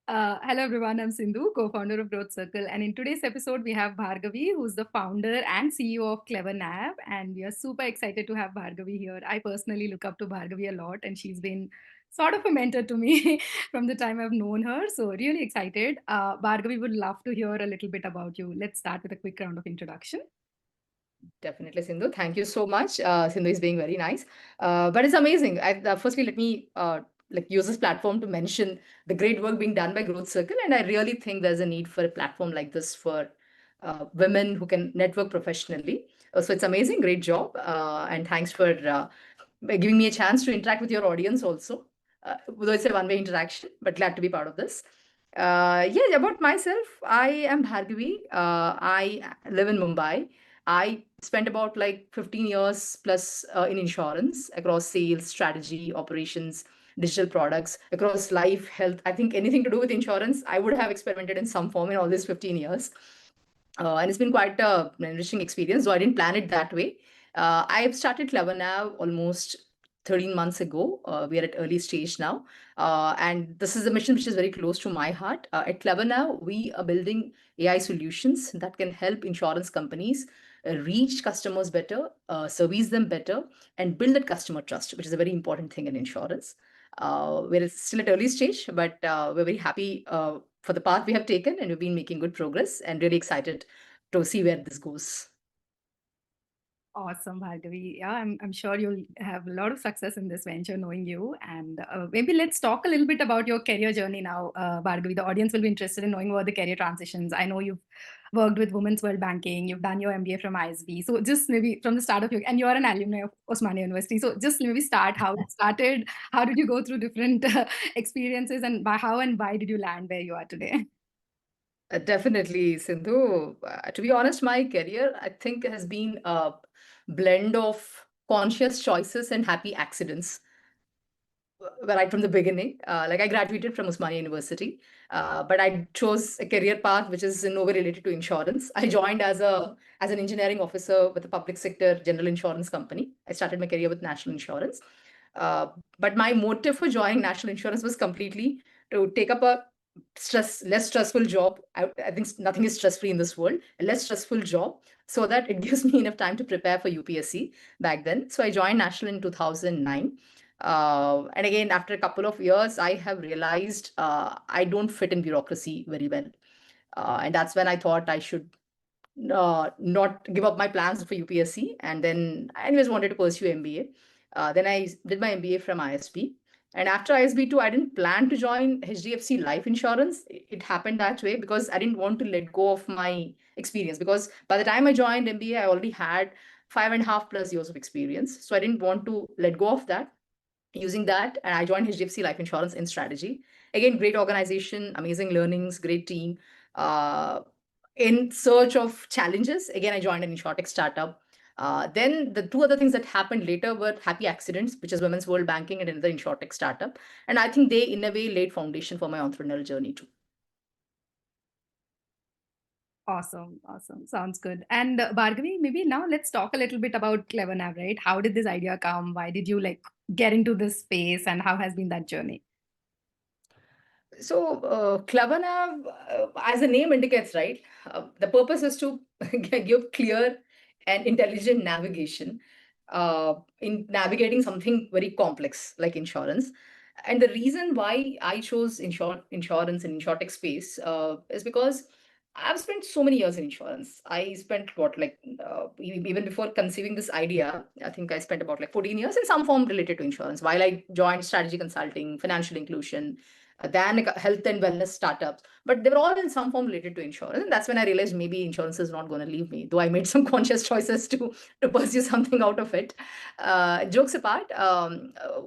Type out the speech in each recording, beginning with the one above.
Hello everyone, I'm Sindhu, co-founder of Growth Circle, and in today's episode we have Bhargavi, who's the founder and CEO of CleverNav, and we are super excited to have Bhargavi here. I personally look up to Bhargavi a lot, and she's been sort of a mentor to me from the time I've known her. So really excited. Bhargavi would love to hear a little bit about you. Let's start with a quick round of introduction. Definitely, Sindhu. Thank you so much. Sindhu is being very nice. But it's amazing. Firstly, let me use this platform to mention the great work being done by Growth Circle. And I really think there's a need for a platform like this for women who can network professionally. So it's amazing. Great job. And thanks for giving me a chance to interact with your audience also. Though it's a one-way interaction, but glad to be part of this. Yeah, about myself, I am Bhargavi. I live in Mumbai. I spent about like 15 years plus in insurance across sales, strategy, operations, digital products, across life, health. I think anything to do with insurance, I would have experimented in some form in all these 15 years. And it's been quite an enriching experience, though I didn't plan it that way. I've started CleverNav almost 13 months ago. We are at early stage now. And this is a mission which is very close to my heart. At CleverNav, we are building AI solutions that can help insurance companies reach customers better, service them better, and build that customer trust, which is a very important thing in insurance. We're still at early stage, but we're very happy for the path we have taken, and we've been making good progress and really excited to see where this goes. Awesome, Bhargavi. Yeah, I'm sure you'll have a lot of success in this venture, knowing you. And maybe let's talk a little bit about your career journey now, Bhargavi. The audience will be interested in knowing about the career transitions. I know you've worked with Women's World Banking, you've done your MBA from ISB. So just maybe from the start of your, and you're an alumni of Osmania University. So just maybe start how it started. How did you go through different experiences, and by how and why did you land where you are today? Definitely, Sindhu. To be honest, my career, I think, has been a blend of conscious choices and happy accidents. Right from the beginning. Like I graduated from Osmania University, but I chose a career path which is in no way related to insurance. I joined as an engineering officer with a public sector general insurance company. I started my career with National Insurance. Uh, but my motive for joining National Insurance was completely to take up a less stressful job. I think nothing is stress free in this world. A less stressful job, so that it gives me enough time to prepare for UPSC back then. So I joined National in 2009. And again, after a couple of years, I have realized I don't fit in bureaucracy very well. And that's when I thought I should not give up my plans for UPSC. And then I anyways wanted to pursue MBA. Then I did my MBA from ISB. And after ISB too, I didn't plan to join HDFC Life Insurance. It happened that way because I didn't want to let go of my experience. Because by the time I joined MBA, I already had 5.5+ years of experience. So I didn't want to let go of that. Using that, and I joined HDFC Life Insurance in strategy. Again, great organization, amazing learnings, great team. Uh, in search of challenges, again, I joined an insurtech startup. Then the two other things that happened later were happy accidents, which is Women's World Banking and another insurtech startup. And I think they, in a way, laid foundation for my entrepreneurial journey too. Awesome, awesome. Sounds good. And Bhargavi, maybe now let's talk a little bit about CleverNav, right? How did this idea come? Why did you like get into this space, and how has been that journey? So, CleverNav, as the name indicates, right, the purpose is to give clear and intelligent navigation in navigating something very complex like insurance. And the reason why I chose insurance and insurtech space is because I've spent so many years in insurance. I spent what, like, even before conceiving this idea, I think I spent about like 14 years in some form related to insurance while I joined strategy consulting, financial inclusion, than like health and wellness startups, but they were all in some form related to insurance. And that's when I realized maybe insurance is not going to leave me, though I made some conscious choices to pursue something out of it. Jokes apart,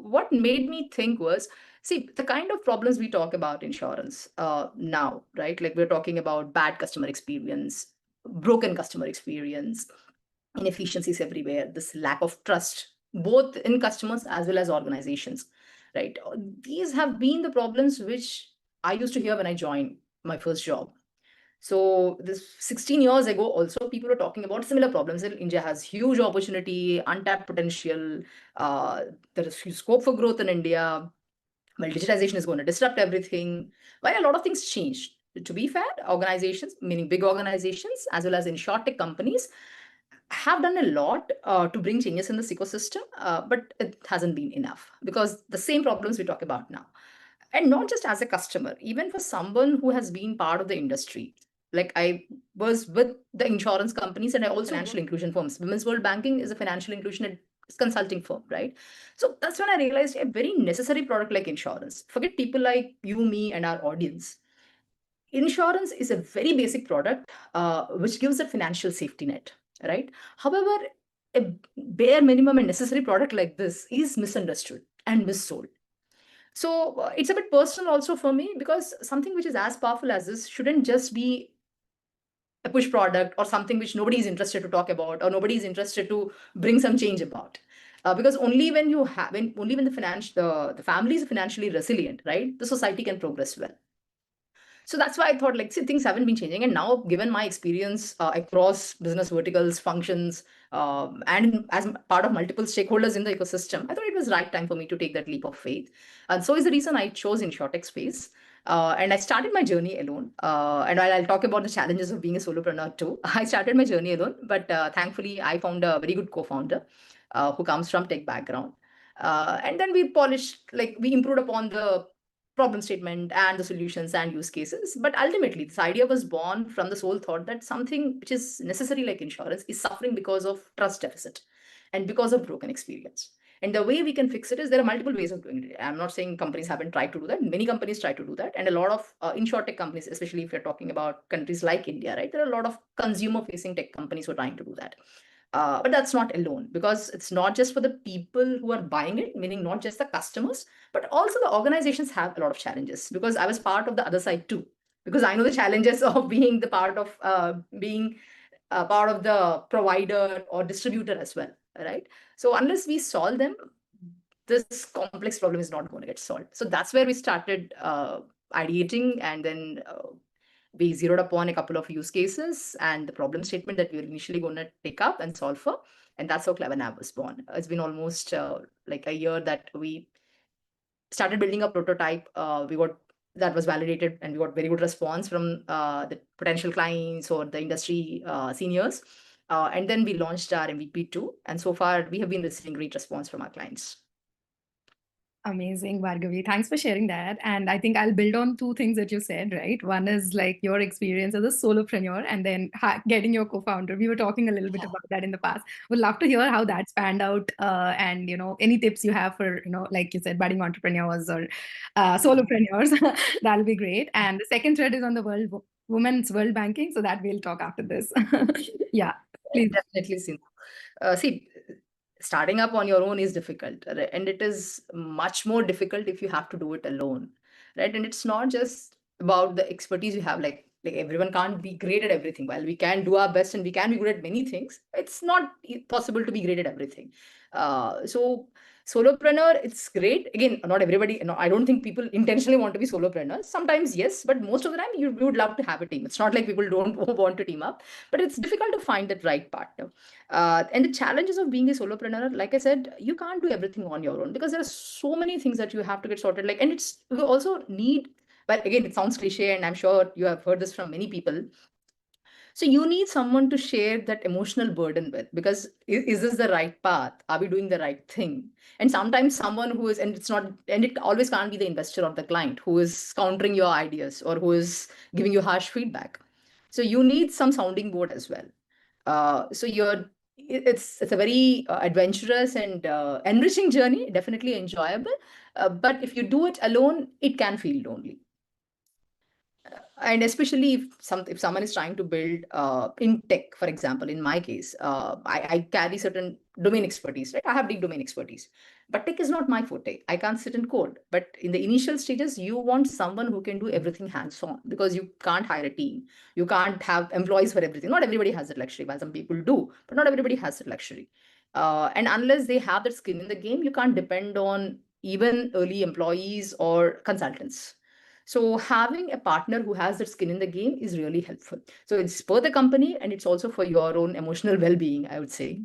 what made me think was, see, the kind of problems we talk about insurance now, right? Like we're talking about bad customer experience, broken customer experience, inefficiencies everywhere, this lack of trust, both in customers as well as organizations, right? These have been the problems which I used to hear when I joined my first job. So this 16 years ago, also people were talking about similar problems. India has huge opportunity, untapped potential. There is huge scope for growth in India. Well, digitization is going to disrupt everything. While a lot of things changed. To be fair, organizations, meaning big organizations, as well as insurtech companies, have done a lot to bring changes in this ecosystem, but it hasn't been enough because the same problems we talk about now. And not just as a customer, even for someone who has been part of the industry. Like I was with the insurance companies and I also financial inclusion firms. Women's World Banking is a financial inclusion and consulting firm, right? So that's when I realized a very necessary product like insurance. Forget people like you, me, and our audience. Insurance is a very basic product which gives a financial safety net, right? However, a bare minimum and necessary product like this is misunderstood and missold. So it's a bit personal also for me because something which is as powerful as this shouldn't just be a push product or something which nobody is interested to talk about or nobody is interested to bring some change about. Because only when you have, only when the family is financially resilient, right, the society can progress well. So that's why I thought, like, see, things haven't been changing. And now, given my experience across business verticals, functions, and as part of multiple stakeholders in the ecosystem, I thought it was right time for me to take that leap of faith. And so is the reason I chose InsurTech space. And I started my journey alone. And while I'll talk about the challenges of being a solopreneur too, I started my journey alone. But thankfully, I found a very good co-founder who comes from tech background. And then we polished, like we improved upon the problem statement and the solutions and use cases. But ultimately, this idea was born from the sole thought that something which is necessary like insurance is suffering because of trust deficit and because of broken experience. And the way we can fix it is there are multiple ways of doing it. I'm not saying companies haven't tried to do that. Many companies try to do that. And a lot of insurtech companies, especially if you're talking about countries like India, right? There are a lot of consumer facing tech companies who are trying to do that. But that's not alone because it's not just for the people who are buying it, meaning not just the customers, but also the organizations have a lot of challenges because I was part of the other side too. Because I know the challenges of being the part of being part of the provider or distributor as well, right? So unless we solve them, this complex problem is not going to get solved. So that's where we started ideating, and then we zeroed upon a couple of use cases and the problem statement that we were initially going to take up and solve for. And that's how CleverNav was born. It's been almost like a year that we started building a prototype. We got that was validated and we got very good response from the potential clients or the industry seniors. And then we launched our MVP too. And so far, we have been receiving great response from our clients. Amazing, Bhargavi. Thanks for sharing that. And I think I'll build on two things that you said, right? One is like your experience as a solopreneur and then getting your co-founder. We were talking a little bit about that in the past. Would love to hear how that's panned out and, any tips you have for, like you said, budding entrepreneurs or solopreneurs. That'll be great. And the second thread is on the women's world banking. So that we'll talk after this. Yeah, please. Definitely, see, starting up on your own is difficult, right? And it is much more difficult if you have to do it alone, right? And it's not just about the expertise you have, like everyone can't be great at everything. While we can do our best and we can be good at many things, it's not possible to be great at everything. So solopreneur, it's great. Again, not everybody, I don't think people intentionally want to be solopreneurs. Sometimes yes, but most of the time you would love to have a team. It's not like people don't want to team up, but it's difficult to find that right partner. And the challenges of being a solopreneur, like I said, you can't do everything on your own because there are so many things that you have to get sorted. Like, and it's you also need, but again, it sounds cliche, and I'm sure you have heard this from many people. So you need someone to share that emotional burden with, because is this the right path? Are we doing the right thing? And sometimes someone who is, and it's not, and it always can't be the investor or the client who is countering your ideas or who is giving you harsh feedback. So you need some sounding board as well. So it's a very adventurous and enriching journey, definitely enjoyable. But if you do it alone, it can feel lonely. And especially if someone is trying to build in tech, for example, in my case, I carry certain domain expertise, right? I have deep domain expertise, but tech is not my forte. I can't sit and code. But in the initial stages, you want someone who can do everything hands-on, because you can't hire a team. You can't have employees for everything. Not everybody has that luxury. While some people do, but not everybody has that luxury. And unless they have that skin in the game, you can't depend on even early employees or consultants. So having a partner who has that skin in the game is really helpful. So it's for the company and it's also for your own emotional well-being, I would say.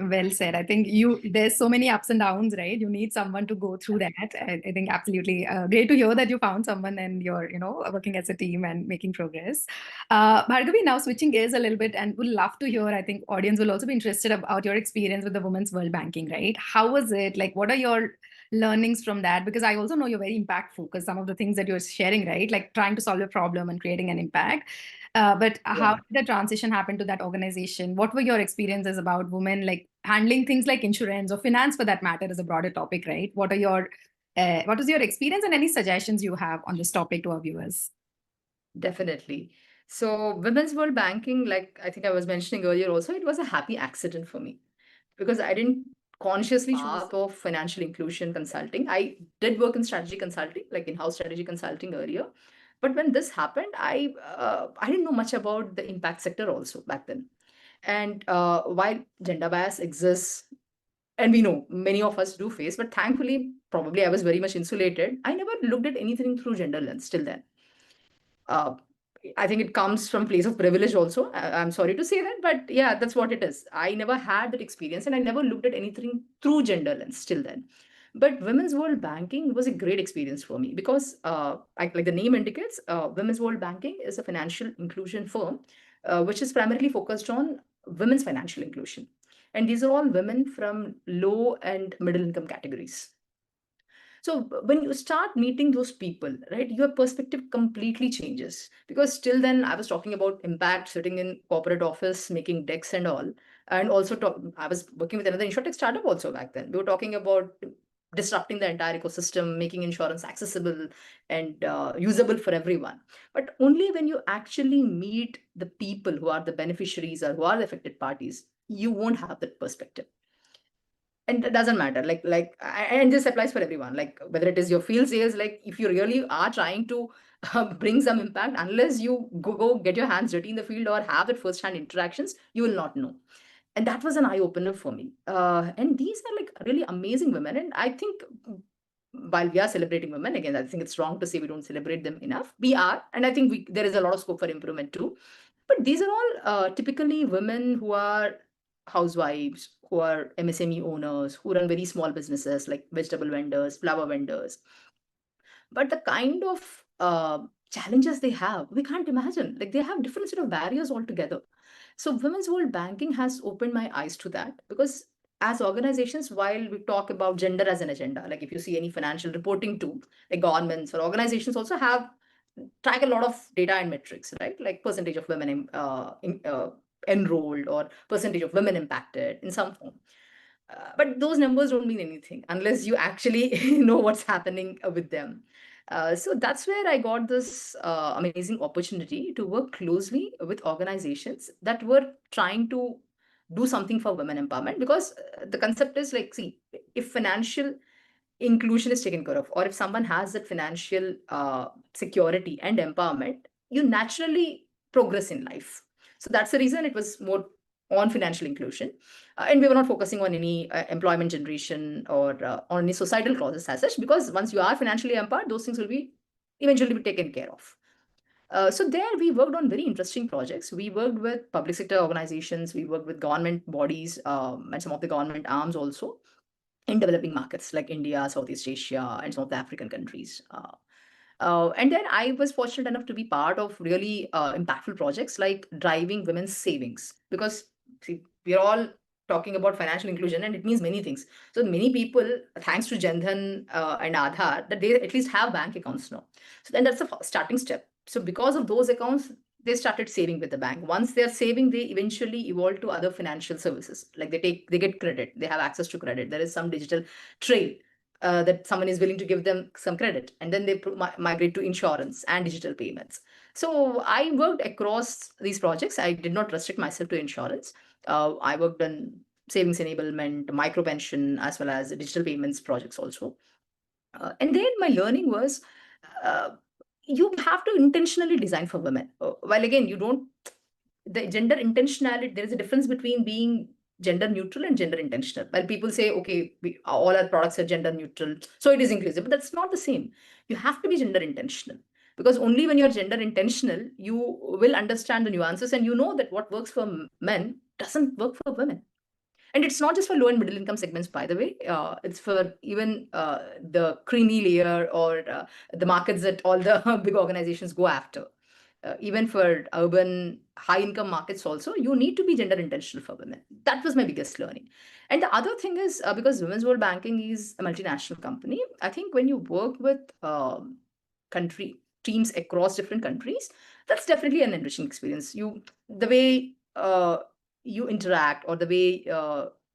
Well said. I think there's so many ups and downs, right? You need someone to go through that. I think absolutely great to hear that you found someone and you're, working as a team and making progress. Bhargavi, now switching gears a little bit and would love to hear, I think audience will also be interested about your experience with the Women's World Banking, right? How was it? Like, what are your learnings from that? Because I also know you're very impact focused, some of the things that you're sharing, right? Like trying to solve a problem and creating an impact. But how Yeah. did the transition happen to that organization? What were your experiences about women, like handling things like insurance or finance, for that matter, is a broader topic, right? What was your experience and any suggestions you have on this topic to our viewers? Definitely. So, Women's World Banking, like I think I was mentioning earlier also, it was a happy accident for me because I didn't consciously choose path of financial inclusion consulting. I did work in strategy consulting, like in-house strategy consulting earlier. But when this happened, I didn't know much about the impact sector also back then. And while gender bias exists, and we know many of us do face, but thankfully, probably I was very much insulated. I never looked at anything through gender lens till then. uh, I think it comes from place of privilege also. I'm sorry to say that, but yeah, that's what it is. I never had that experience and I never looked at anything through gender lens till then. But Women's World Banking was a great experience for me because, like the name indicates, Women's World Banking is a financial inclusion firm which is primarily focused on women's financial inclusion. And these are all women from low and middle income categories. So when you start meeting those people, right, your perspective completely changes. Because till then, I was talking about impact, sitting in corporate office, making decks and all, and also I was working with another insurtech startup also back then. We were talking about disrupting the entire ecosystem, making insurance accessible and usable for everyone. But only when you actually meet the people who are the beneficiaries or who are the affected parties, you won't have that perspective. And it doesn't matter, and this applies for everyone, like whether it is your field sales, like if you really are trying to bring some impact, unless you go get your hands dirty in the field or have that first hand interactions, you will not know. And that was an eye opener for me. And these are like really amazing women, and I think while we are celebrating women, again, I think it's wrong to say we don't celebrate them enough. We are, and I think there is a lot of scope for improvement too. But these are all typically women who are housewives, who are MSME owners, who run very small businesses like vegetable vendors, flower vendors. But the kind of challenges they have, we can't imagine. Like they have different sort of barriers altogether. So Women's World Banking has opened my eyes to that because as organizations, while we talk about gender as an agenda, like if you see any financial reporting tool, like governments or organizations also have track a lot of data and metrics, right? Like percentage of women enrolled or percentage of women impacted in some form. But those numbers don't mean anything unless you actually know what's happening with them. So that's where I got this amazing opportunity to work closely with organizations that were trying to do something for women empowerment because the concept is like, see, if financial inclusion is taken care of, or if someone has that financial security and empowerment, you naturally progress in life. So that's the reason it was more on financial inclusion. And we were not focusing on any employment generation or on any societal causes as such, because once you are financially empowered, those things will be eventually be taken care of. So there we worked on very interesting projects. We worked with public sector organizations, we worked with government bodies and some of the government arms also in developing markets like India, Southeast Asia, and some of the African countries. And then I was fortunate enough to be part of really impactful projects like driving women's savings. Because see, we are all talking about financial inclusion and it means many things. So many people, thanks to Jandhan and Aadhaar, that they at least have bank accounts now. So then that's the starting step. So because of those accounts, they started saving with the bank. Once they're saving, they eventually evolve to other financial services. Like they get credit, they have access to credit. There is some digital trail that someone is willing to give them some credit, and then they migrate to insurance and digital payments. So I worked across these projects. I did not restrict myself to insurance. I worked on savings enablement, micro pension, as well as digital payments projects also. And then my learning was uh, you have to intentionally design for women. While again, you don't, the gender intentionality, there is a difference between being gender neutral and gender intentional. While people say, okay, all our products are gender neutral, so it is inclusive, but that's not the same. You have to be gender intentional. Because only when you're gender intentional, you will understand the nuances and you know that what works for men doesn't work for women. And it's not just for low and middle income segments, by the way. It's for even the creamy layer or the markets that all the big organizations go after. Even for urban high income markets also, you need to be gender intentional for women. That was my biggest learning. And the other thing is, because Women's World Banking is a multinational company, I think when you work with country teams across different countries, that's definitely an enriching experience. The way you interact, or the way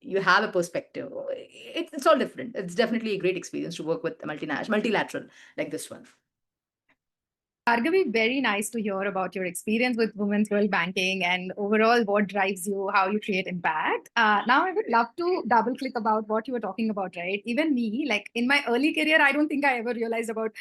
you have a perspective, it's all different. It's definitely a great experience to work with a multilateral like this one. Bhargavi, very nice to hear about your experience with Women's World Banking and overall what drives you, how you create impact. Now, I would love to double click about what you were talking about, right? Even me, like in my early career, I don't think I ever realized about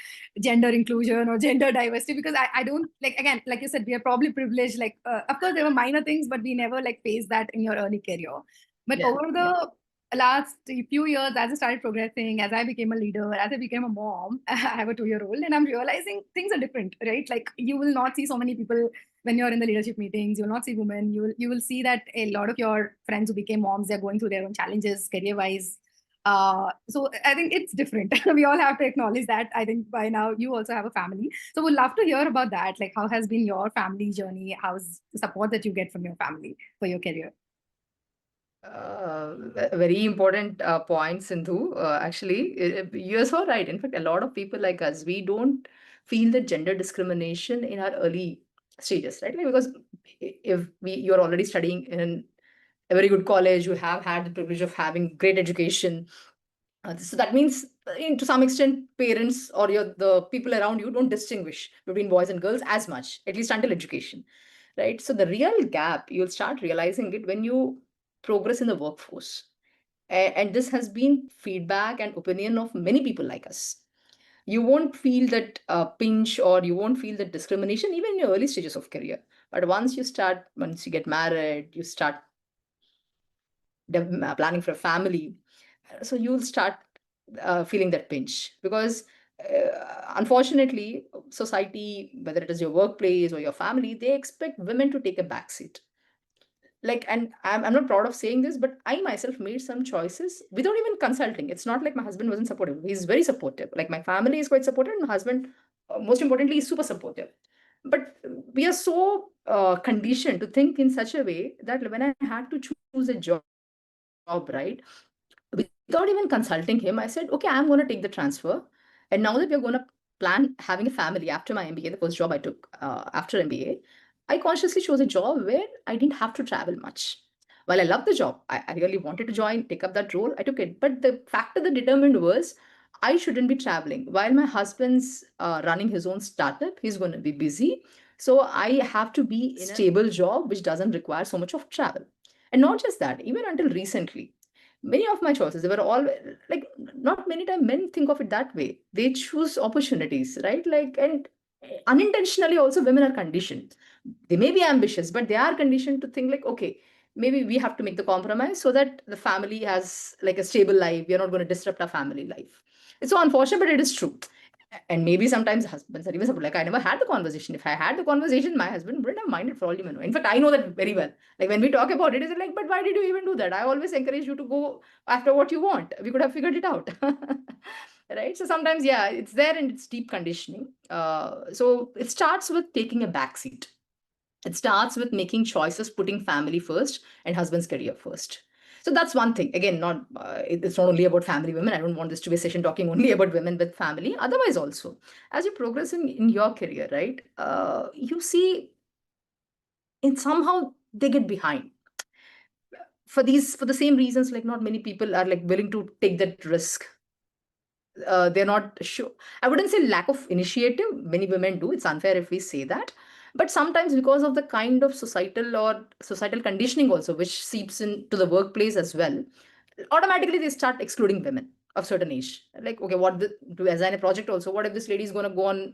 gender inclusion or gender diversity, because I don't, like, again, like you said, we are probably privileged. Like, of course, there were minor things, but we never like faced that in your early career. But over the last few years, as I started progressing, as I became a leader, as I became a mom, I have a 2-year-old, and I'm realizing things are different, right? Like, you will not see so many people when you're in the leadership meetings. You will not see women. You will see that a lot of your friends who became moms, they're going through their own challenges career wise. So I think it's different. We all have to acknowledge that. I think by now you also have a family, so we'd love to hear about that. Like, how has been your family journey? How's the support that you get from your family for your career? A very important point, Sindhu. Actually, you're so right. In fact, a lot of people like us, we don't feel the gender discrimination in our early stages, right? Like, because if you're already studying in a very good college, you have had the privilege of having great education. So that means, to some extent, parents or the people around you don't distinguish between boys and girls as much, at least until education, right? So the real gap, you'll start realizing it when you progress in the workforce. And this has been feedback and opinion of many people like us. You won't feel that pinch, or you won't feel that discrimination even in your early stages of career. But once you get married, you start planning for a family, so you'll start feeling that pinch, because unfortunately, society, whether it is your workplace or your family, they expect women to take a backseat. Like, and I'm not proud of saying this, but I myself made some choices without even consulting. It's not like my husband wasn't supportive. He's very supportive. Like, my family is quite supportive, and my husband, most importantly, is super supportive. But we are so conditioned to think in such a way that when I had to choose a job, right, without even consulting him, I said, okay, I'm going to take the transfer. And now that we're going to plan having a family after my MBA, the first job I took after MBA, I consciously chose a job where I didn't have to travel much. While I loved the job, I really wanted to take up that role, I took it. But the factor that determined was I shouldn't be traveling. While my husband's running his own startup, he's going to be busy. So I have to be in a stable job which doesn't require so much of travel. And not just that, even until recently, many of my choices, they were all like, not many times men think of it that way. They choose opportunities, right? Like, and unintentionally also, women are conditioned. They may be ambitious, but they are conditioned to think like, okay, maybe we have to make the compromise so that the family has like a stable life. We are not going to disrupt our family life. It's so unfortunate, but it is true. And maybe sometimes husbands are even supportive. Like, I never had the conversation. If I had the conversation, my husband wouldn't have minded, for all you know. In fact, I know that very well. Like, when we talk about it, it's like, but why did you even do that? I always encourage you to go after what you want. We could have figured it out. Right? So sometimes, yeah, it's there, and it's deep conditioning. So it starts with taking a backseat. It starts with making choices, putting family first and husband's career first. So that's one thing. Again, not it's not only about family women. I don't want this to be a session talking only about women with family. Otherwise, also, as you progress in your career, right, you see, in somehow they get behind for the same reasons. Like, not many people are like willing to take that risk. They're not sure. I wouldn't say lack of initiative. Many women do. It's unfair if we say that. But sometimes, because of the kind of societal conditioning also, which seeps into the workplace as well, automatically they start excluding women of certain age. Like, okay, to design a project also, what if this lady is going to go on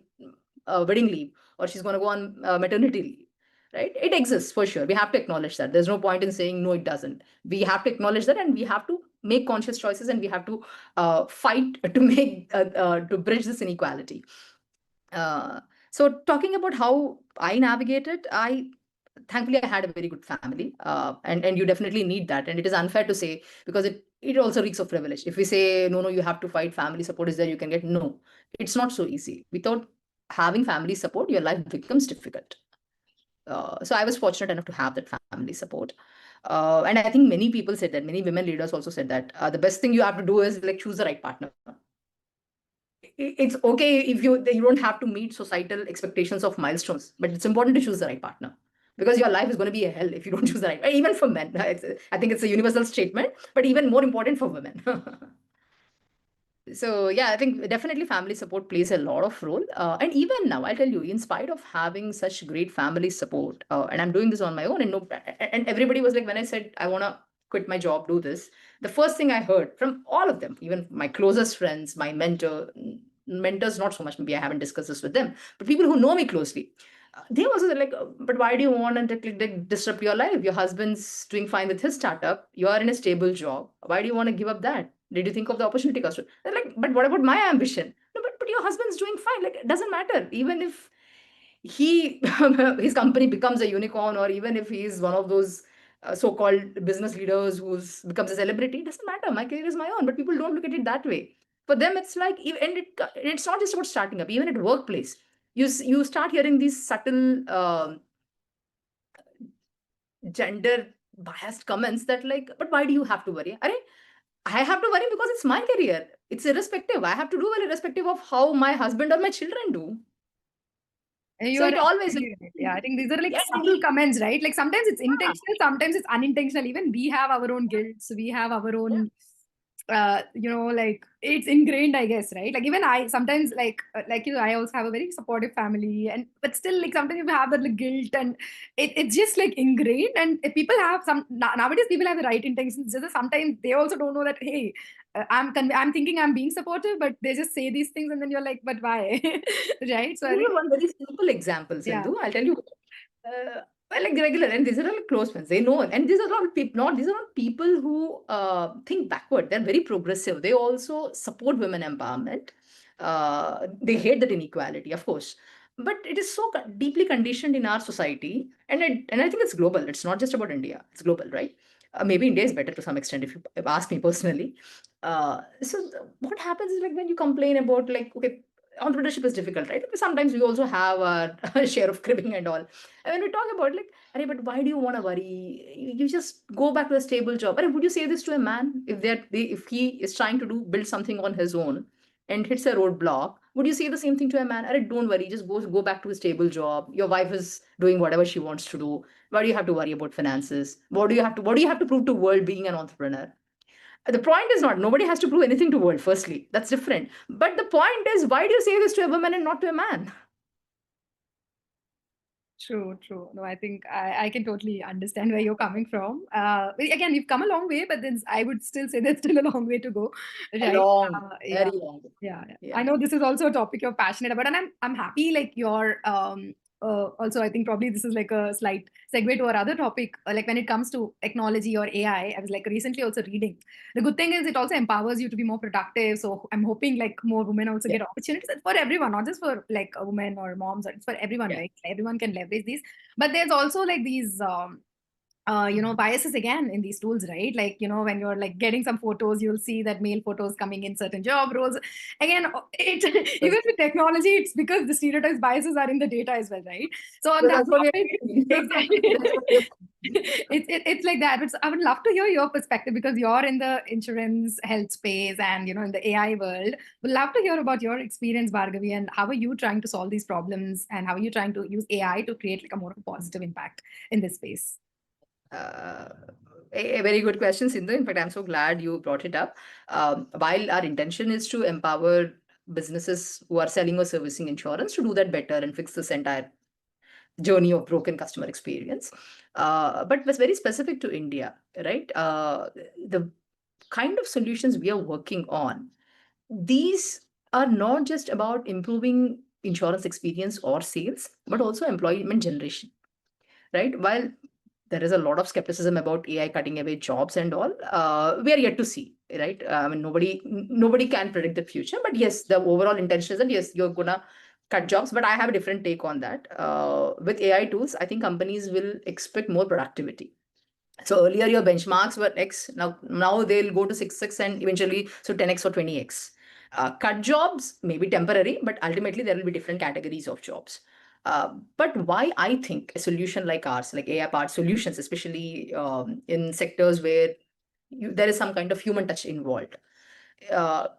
wedding leave, or she's going to go on maternity leave? Right? It exists for sure. We have to acknowledge that. There's no point in saying no, it doesn't. We have to acknowledge that, and we have to make conscious choices, and we have to fight to bridge this inequality. Uh, so talking about how I navigate it, thankfully I had a very good family, and you definitely need that. And it is unfair to say, because it also reeks of privilege. If we say no, you have to fight, family support is there, you can get, no, it's not so easy. Without having family support, your life becomes difficult. So I was fortunate enough to have that family support. And I think many people said that, many women leaders also said that the best thing you have to do is like choose the right partner. It's okay if you don't have to meet societal expectations of milestones, but it's important to choose the right partner, because your life is going to be a hell if you don't choose the right. Even for men, I think it's a universal statement, but even more important for women. So yeah, I think definitely family support plays a lot of role. And even now, I'll tell you, in spite of having such great family support, and I'm doing this on my own, and no, and everybody was like, when I said I want to quit my job, do this, the first thing I heard from all of them, even my closest friends, my mentors, not so much. Maybe I haven't discussed this with them, but people who know me closely, they also said like, but why do you want to disrupt your life? Your husband's doing fine with his startup. You are in a stable job. Why do you want to give up that? Did you think of the opportunity cost? They're like, but what about my ambition? No, but your husband's doing fine. Like, it doesn't matter. Even if he his company becomes a unicorn, or even if he's one of those so-called business leaders who's becomes a celebrity, it doesn't matter. My career is my own. But people don't look at it that way. For them, it's like, and it's not just about starting up. Even at workplace, you start hearing these subtle gender biased comments that like, but why do you have to worry? I have to worry because it's my career. It's irrespective. I have to do well irrespective of how my husband or my children do. You So are it always like, absolutely right. Yeah, I think these are like yeah, subtle comments, right? Like sometimes it's yeah, intentional, sometimes it's unintentional. Even we have our own guilts, we have our yeah. own, like it's ingrained, I guess, right? Like even I sometimes like you, I also have a very supportive family, and but still like sometimes you have that like guilt, and it's just like ingrained. And if people have nowadays people have the right intentions. Just that sometimes they also don't know that hey, I'm thinking I'm being supportive, but they just say these things, and then you're like, but why, right? So I'll I give think you one very simple example, yeah. Sindhu. I'll tell you. Well, like regular, and these are all close friends. They know, and these are not people. Not these are not people who think backward. They're very progressive. They also support women empowerment. They hate that inequality, of course, but it is so deeply conditioned in our society, and I think it's global. It's not just about India. It's global, right? Maybe India is better to some extent, if you ask me personally. What happens is like when you complain about like, okay, entrepreneurship is difficult, right? Because sometimes we also have our share of cribbing and all. And when we talk about like, "Arey, but why do you want to worry? You just go back to a stable job." But would you say this to a man if if he is trying to build something on his own and hits a roadblock? Would you say the same thing to a man? Arey, don't worry, just go back to a stable job. Your wife is doing whatever she wants to do. Why do you have to worry about finances? What do you have to prove to world being an entrepreneur? The point is not nobody has to prove anything to world. Firstly, that's different. But the point is, why do you say this to a woman and not to a man? True, true. No, I think I can totally understand where you're coming from. Again, we've come a long way, but then I would still say there's still a long way to go, A right? long, Yeah, very long. yeah, yeah. I Yeah. know this is also a topic you're passionate about, and I'm happy like you're also I think probably this is like a slight segue to our other topic, like when it comes to technology or I was like recently also reading. The good thing is it also empowers you to be more productive. So I'm hoping like more women also Yeah. get opportunities. It's for everyone, not just for like a woman or moms. It's for everyone, Yeah. right? Everyone can leverage these. But there's also like these biases again in these tools, right? Like, when you're like getting some photos, you'll see that male photos coming in certain job roles. Again, That's, even with technology, it's because the stereotypes biases are in the data as well, right? So on that that's what we topic, are doing. exactly. That's what we are doing. It's like that. But I would love to hear your perspective because you're in the insurance health space and in the AI world. Would love to hear about your experience, Bhargavi, and how are you trying to solve these problems and how are you trying to use AI to create like a more positive impact in this space? Uh, a very good question, Sindhu. In fact, I'm so glad you brought it up. While our intention is to empower businesses who are selling or servicing insurance to do that better and fix this entire journey of broken customer experience, but was very specific to India, right? The kind of solutions we are working on, these are not just about improving insurance experience or sales, but also employment generation, right? While there is a lot of skepticism about AI cutting away jobs and all. We are yet to see, right? I mean, nobody can predict the future, but yes, the overall intention is that yes, you're gonna cut jobs, but I have a different take on that. With AI tools, I think companies will expect more productivity. So earlier your benchmarks were X, now they'll go to 6x and eventually so 10x or 20x. Cut jobs may be temporary, but ultimately there will be different categories of jobs. But why I think a solution like ours, like AI-powered solutions, especially in sectors where there is some kind of human touch involved, uh,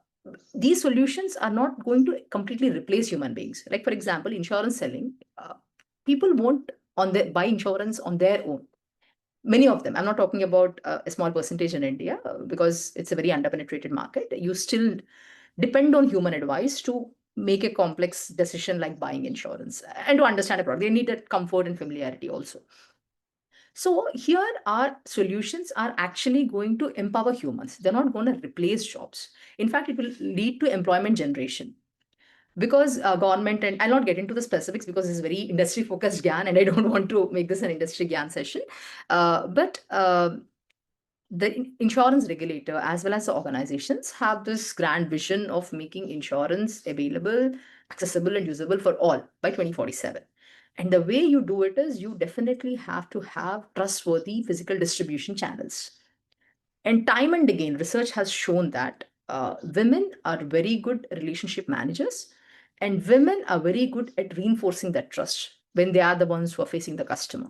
these solutions are not going to completely replace human beings. Like for example, insurance selling, people won't buy insurance on their own. Many of them, I'm not talking about a small percentage in India, because it's a very underpenetrated market. You still depend on human advice to make a complex decision like buying insurance and to understand a product. They need that comfort and familiarity also. So here our solutions are actually going to empower humans. They're not going to replace jobs. In fact, it will lead to employment generation, because government, and I'll not get into the specifics because it's very industry focused gyan and I don't want to make this an industry gyan session. But the insurance regulator as well as the organizations have this grand vision of making insurance available, accessible and usable for all by 2047. And the way you do it is you definitely have to have trustworthy physical distribution channels. And time and again, research has shown that women are very good relationship managers, and women are very good at reinforcing that trust when they are the ones who are facing the customer.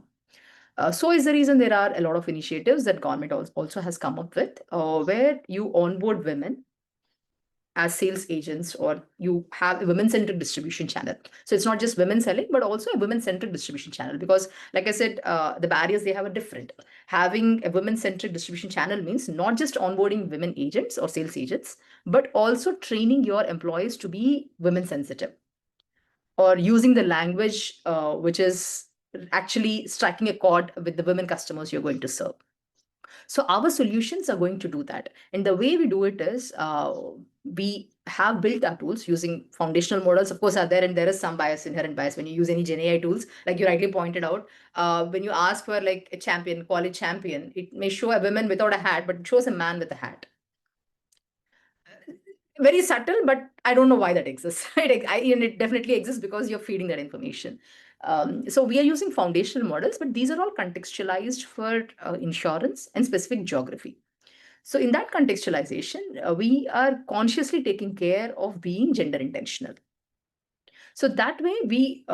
So is the reason there are a lot of initiatives that government also has come up with, where you onboard women as sales agents, or you have a women-centric distribution channel. So it's not just women selling, but also a women-centric distribution channel. Because, like I said, the barriers they have are different. Having a women-centric distribution channel means not just onboarding women agents or sales agents, but also training your employees to be women-sensitive, or using the language which is actually striking a chord with the women customers you're going to serve. So our solutions are going to do that. And the way we do it is we have built our tools using foundational models, of course, are there, and there is some bias, inherent bias when you use any Gen AI tools, like you rightly pointed out. When you ask for like a champion, college champion, it may show a woman without a hat, but it shows a man with a hat. Very subtle, but I don't know why that exists. And it definitely exists because you're feeding that information. So we are using foundational models, but these are all contextualized for insurance and specific geography. So in that contextualization, we are consciously taking care of being gender intentional. So that way, we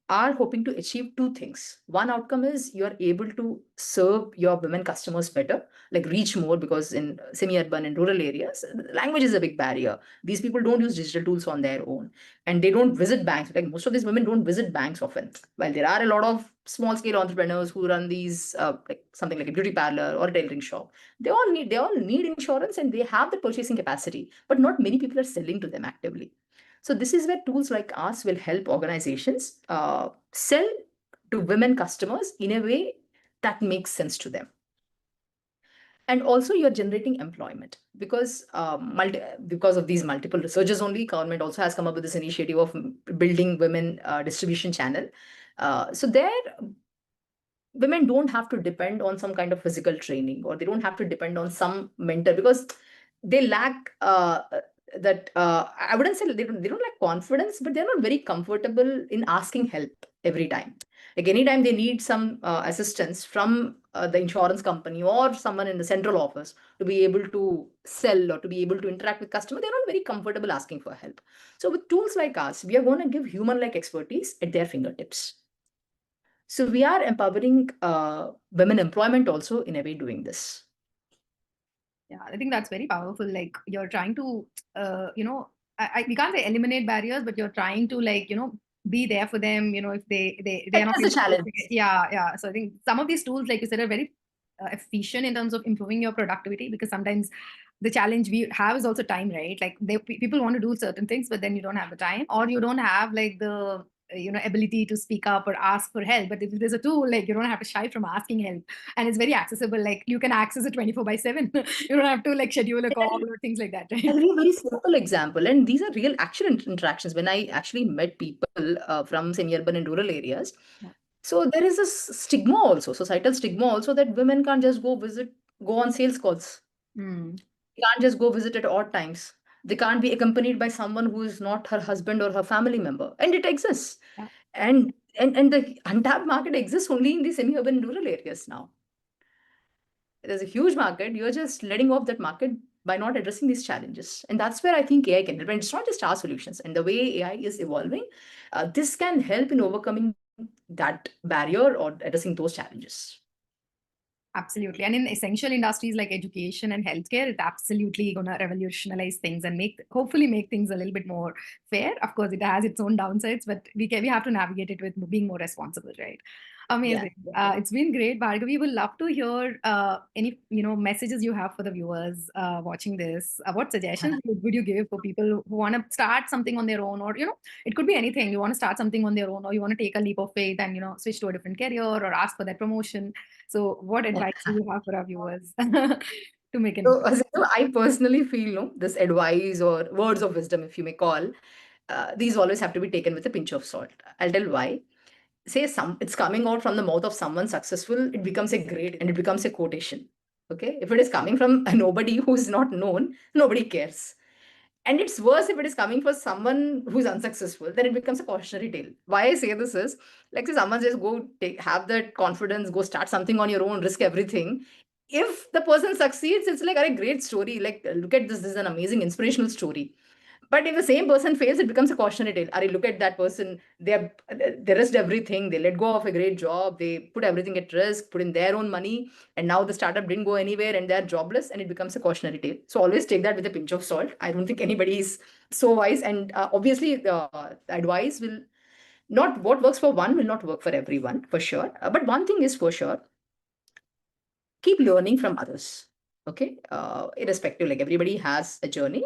are hoping to achieve two things. One outcome is you're able to serve your women customers better, like reach more, because in semi-urban and rural areas, language is a big barrier. These people don't use digital tools on their own, and they don't visit banks. Like most of these women don't visit banks often. While there are a lot of small-scale entrepreneurs who run these, like something like a beauty parlor or a tailoring shop, they all need insurance and they have the purchasing capacity, but not many people are selling to them actively. So this is where tools like us will help organizations sell to women customers in a way that makes sense to them. And also you're generating employment, because because of these multiple researchers only, government also has come up with this initiative of building women distribution channel. So there, women don't have to depend on some kind of physical training, or they don't have to depend on some mentor, because they lack that I wouldn't say they don't lack confidence, but they're not very comfortable in asking help every time. Like anytime they need some assistance from the insurance company or someone in the central office to be able to sell or to be able to interact with customer, they're not very comfortable asking for help. So with tools like us, we are going to give human-like expertise at their fingertips. So we are empowering women employment also in a way doing this. Yeah, I think that's very powerful. Like you're trying to, we can't say eliminate barriers, but you're trying to be there for them. If they are not That's the able to, challenge. yeah. So I think some of these tools, like you said, are very efficient in terms of improving your productivity, because sometimes the challenge we have is also time, right? Like people want to do certain things, but then you don't have the time, or you don't have like the ability to speak up or ask for help. But if there's a tool, like you don't have to shy from asking help, and it's very accessible. Like you can access it 24/7. You don't have to like schedule a call or things like that, I'll right? give you a very simple example, and these are real actual interactions. When I actually met people from semi-urban and rural areas, Yeah. so there is a stigma also, societal stigma also, that women can't just go on sales calls. Hmm. They can't just go visit at odd times. They can't be accompanied by someone who is not her husband or her family member, and it exists. Yeah. And the untapped market exists only in the semi-urban rural areas now. There's a huge market. You're just letting off that market by not addressing these challenges. And that's where I think AI can help. And it's not just our solutions. And the way AI is evolving, this can help in overcoming that barrier or addressing those challenges. Absolutely. And in essential industries like education and healthcare, it's absolutely going to revolutionize things and hopefully make things a little bit more fair. Of course, it has its own downsides, but we have to navigate it with being more responsible, right? Amazing. Yeah. It's been great, Bhargavi. We would love to hear any messages you have for the viewers watching this. What suggestions would you give for people who want to start something on their own, or it could be anything. You want to start something on their own, or you want to take a leap of faith and switch to a different career or ask for that promotion. So, what advice do you have for our viewers to make it? So I personally feel, this advice or words of wisdom, if you may call, these always have to be taken with a pinch of salt. I'll tell why. Say it's coming out from the mouth of someone successful, it becomes a grade and it becomes a quotation. Okay, if it is coming from a nobody who's not known, nobody cares. And it's worse if it is coming from someone who's unsuccessful, then it becomes a cautionary tale. Why I say this is, like, say someone says, go have that confidence, go start something on your own, risk everything. If the person succeeds, it's like a great story. Like, look at this is an amazing inspirational story. But if the same person fails, it becomes a cautionary tale. Are look at that person? They risked everything. They let go of a great job. They put everything at risk, put in their own money, and now the startup didn't go anywhere, and they're jobless, and it becomes a cautionary tale. So always take that with a pinch of salt. I don't think anybody is so wise, and obviously the advice will not what works for one will not work for everyone for sure. But one thing is for sure: keep learning from others. Okay, irrespective, like everybody has a journey.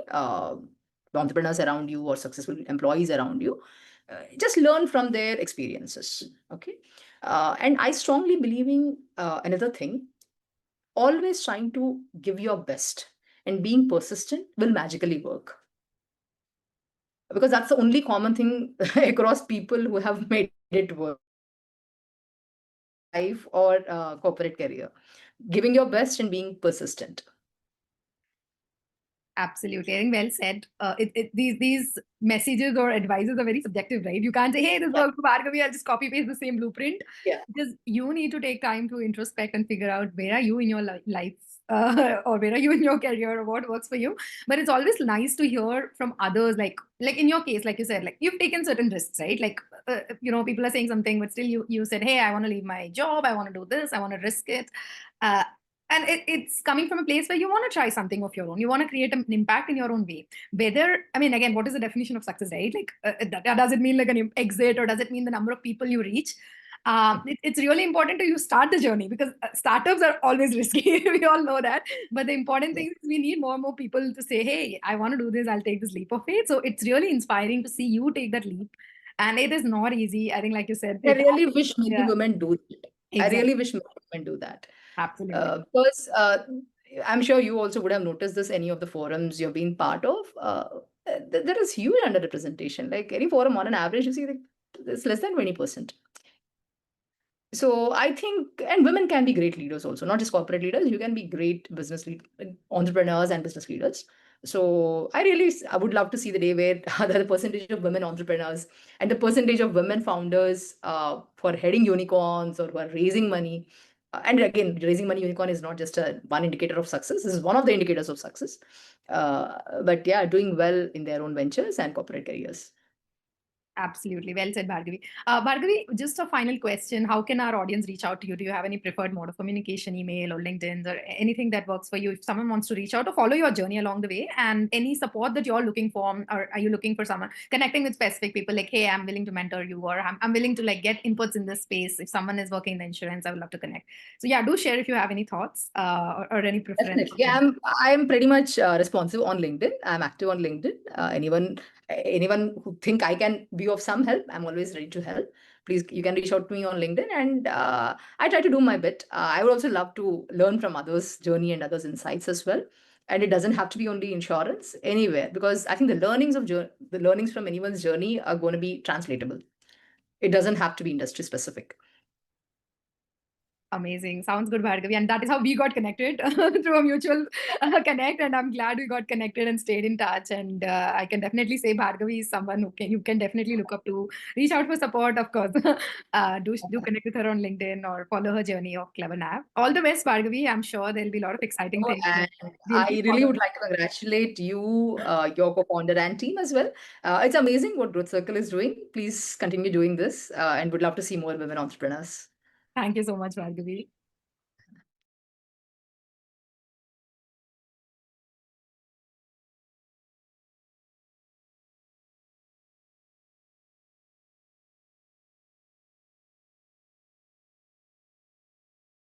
Entrepreneurs around you or successful employees around you, just learn from their experiences. Okay, and I strongly believe in another thing: always trying to give your best, and being persistent will magically work, because that's the only common thing across people who have made it work, life or corporate career. Giving your best and being persistent. Absolutely. I think well said. These messages or advices are very subjective, right? You can't say, hey, this Yeah. works for Bhargavi, I'll just copy paste the same blueprint. Yeah. Because you need to take time to introspect and figure out where are you in your life or where are you in your career or what works for you. But it's always nice to hear from others, like in your case, like you said, like you've taken certain risks, right? Like, people are saying something, but still you said, hey, I want to leave my job. I want to do this. I want to risk it. And it's coming from a place where you want to try something of your own. You want to create an impact in your own way. Whether, I mean, again, what is the definition of success, right? Like, does it mean like an exit, or does it mean the number of people you reach? It's really important to you start the journey, because startups are always risky. We all know that. But the important thing is we need more and more people to say, hey, I want to do this. I'll take this leap of faith. So it's really inspiring to see you take that leap. And it is not easy. I think, like you said, I really wish many women do that. I exactly. really wish many women do that. Absolutely. Because I'm sure you also would have noticed this, any of the forums you've been part of. There is huge underrepresentation. Like any forum on an average, you see like, it's less than 20%. So I think, and women can be great leaders also, not just corporate leaders. You can be great entrepreneurs and business leaders. So I would love to see the day where the percentage of women entrepreneurs and the percentage of women founders for heading unicorns or who are raising money. And again, raising money unicorn is not just one indicator of success. This is one of the indicators of success. But yeah, doing well in their own ventures and corporate careers. Absolutely. Well said, Bhargavi. Bhargavi, just a final question. How can our audience reach out to you? Do you have any preferred mode of communication, email or LinkedIn, or anything that works for you? If someone wants to reach out or follow your journey along the way, and any support that you're looking for, or are you looking for someone connecting with specific people like, hey, I'm willing to mentor you, or I'm willing to like get inputs in this space. If someone is working in the insurance, I would love to connect. So yeah, do share if you have any thoughts or any preference. Definitely. Yeah, I'm pretty much responsive on LinkedIn. I'm active on LinkedIn. Anyone who think I can be of some help, I'm always ready to help. Please, you can reach out to me on LinkedIn, and I try to do my bit. I would also love to learn from others' journey and others' insights as well. And it doesn't have to be only insurance, anywhere, because I think the learnings from anyone's journey are going to be translatable. It doesn't have to be industry specific. Amazing. Sounds good, Bhargavi. And that is how we got connected through a mutual connect. And I'm glad we got connected and stayed in touch. And I can definitely say Bhargavi is someone who you can definitely look up to. Reach out for support, of course. Do connect with her on LinkedIn or follow her journey of CleverNav. All the best, Bhargavi. I'm sure there'll be a lot of exciting Oh, things that and we'll I be really would following. like to congratulate you, your co-founder and team as well. It's amazing what Growth Circle is doing. Please continue doing this, and would love to see more women entrepreneurs. Thank you so much, Bhargavi.